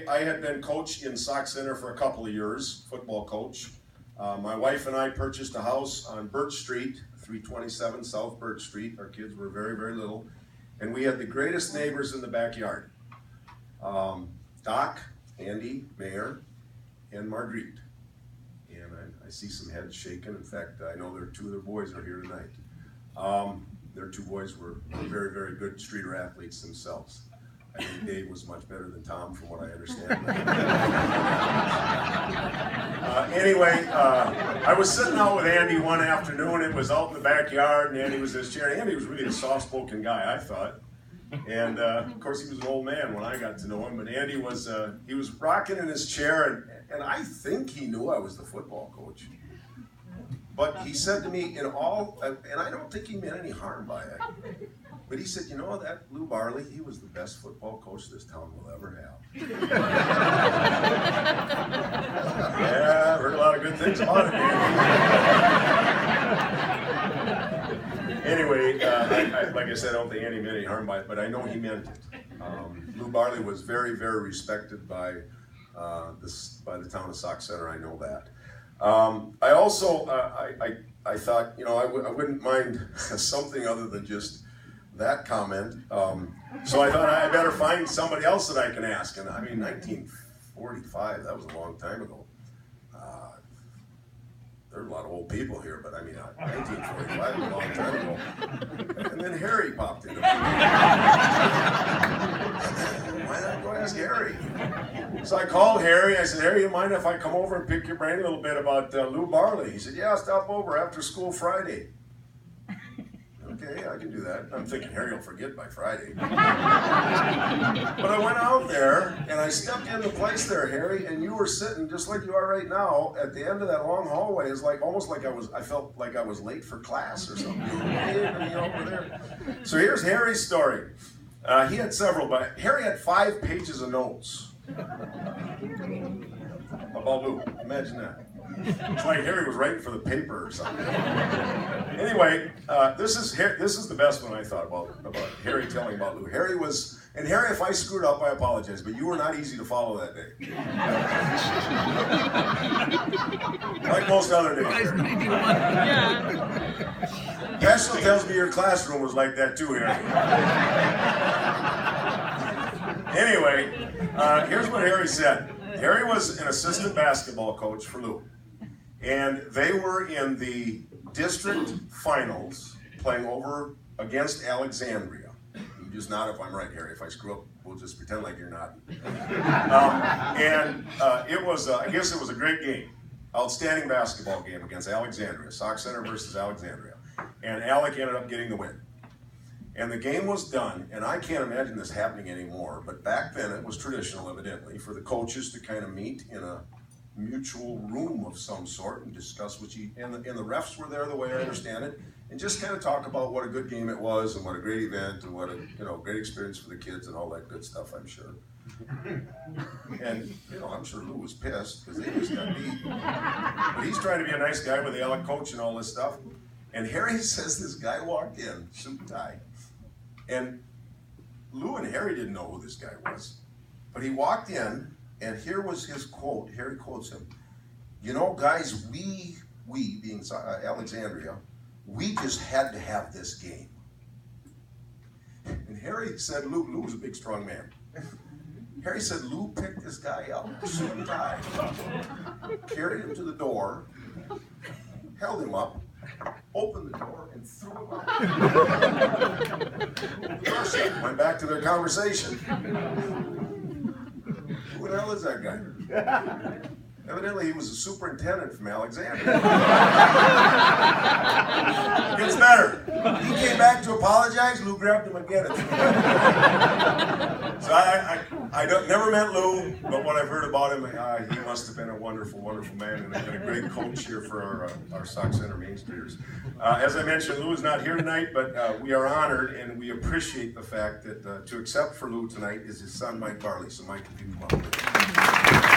I had been coach in Sauk Center for a couple of years, football coach. My wife and I purchased a house on Birch Street, 327 South Birch Street. Our kids were very, very little. And we had the greatest neighbors in the backyard. Doc, Andy, Mayor, and Marguerite. And I see some heads shaking. In fact, I know two of their boys are here tonight. Their two boys were very, very good streeter athletes themselves. I think Dave was much better than Tom, from what I understand. Anyway, I was sitting out with Andy one afternoon. It was out in the backyard, and Andy was in his chair. Andy was really a soft-spoken guy, I thought. And of course, he was an old man when I got to know him. But Andy was he was rocking in his chair, and I think he knew I was the football coach. But he said to me, and I don't think he meant any harm by it. But he said, you know, that Lou Barley, he was the best football coach this town will ever have. Yeah, I've heard a lot of good things about it, Andy. Anyway, like I said, I don't think Andy meant any harm by it, but I know he meant it. Lou Barley was very, very respected by the town of Sauk Center. I know that. I also, I thought, you know, I wouldn't mind something other than just that comment. So I thought I better find somebody else that I can ask. And I mean, 1945, that was a long time ago. There are a lot of old people here, but I mean, 1945 was a long time ago. And then Harry popped into me. Why not go ask Harry? So I called Harry. I said, Harry, you mind if I come over and pick your brain a little bit about Lou Barley? He said, yeah, stop over after school Friday. Okay, I can do that. I'm thinking Harry will forget by Friday. But I went out there, and I stepped in the place there, Harry, and you were sitting just like you are right now at the end of that long hallway. It's like almost like I felt like I was late for class or something. You were waving me over there. So here's Harry's story. He had several, but Harry had 5 pages of notes about Lou. Imagine that. It's like Harry was writing for the paper or something. Anyway, this is the best one I thought about Harry telling about Lou. Harry, if I screwed up, I apologize, but you were not easy to follow that day. Like most other days. Pastor tells me your classroom was like that too, Harry. Anyway, here's what Harry said. Harry was an assistant basketball coach for Lou. And they were in the district finals playing over against Alexandria. You just nod if I'm right, Harry. If I screw up, we'll just pretend like you're nodding. It was, I guess it was a great game. Outstanding basketball game against Alexandria. Sauk Center versus Alexandria. And Alec ended up getting the win. And the game was done, and I can't imagine this happening anymore, but back then it was traditional, evidently, for the coaches to kind of meet in a mutual room of some sort and discuss and the refs were there, the way I understand it, and just kind of talk about what a good game it was and what a great event and what a great experience for the kids and all that good stuff, I'm sure. And I'm sure Lou was pissed because they just got beat. But he's trying to be a nice guy with the Alec coach and all this stuff. And Harry says this guy walked in, suit and tie, and Lou and Harry didn't know who this guy was, but he walked in. And here was his quote. Harry quotes him. You know, guys, we being Alexandria, we just had to have this game. And Harry said, Lou was a big, strong man. Harry said, Lou picked this guy up, suit and tie, carried him to the door, held him up, opened the door, and threw him out. Went back to their conversation. Who the hell is that guy? Evidently, he was a superintendent from Alexandria. Gets better. He came back to apologize. Lou grabbed him again. So I never met Lou, but what I've heard about him, he must have been a wonderful, wonderful man and a great coach here for our Sauk Center Main Streeters. As I mentioned, Lou is not here tonight, but we are honored and we appreciate the fact that to accept for Lou tonight is his son, Mike Barley. So Mike, if you come up.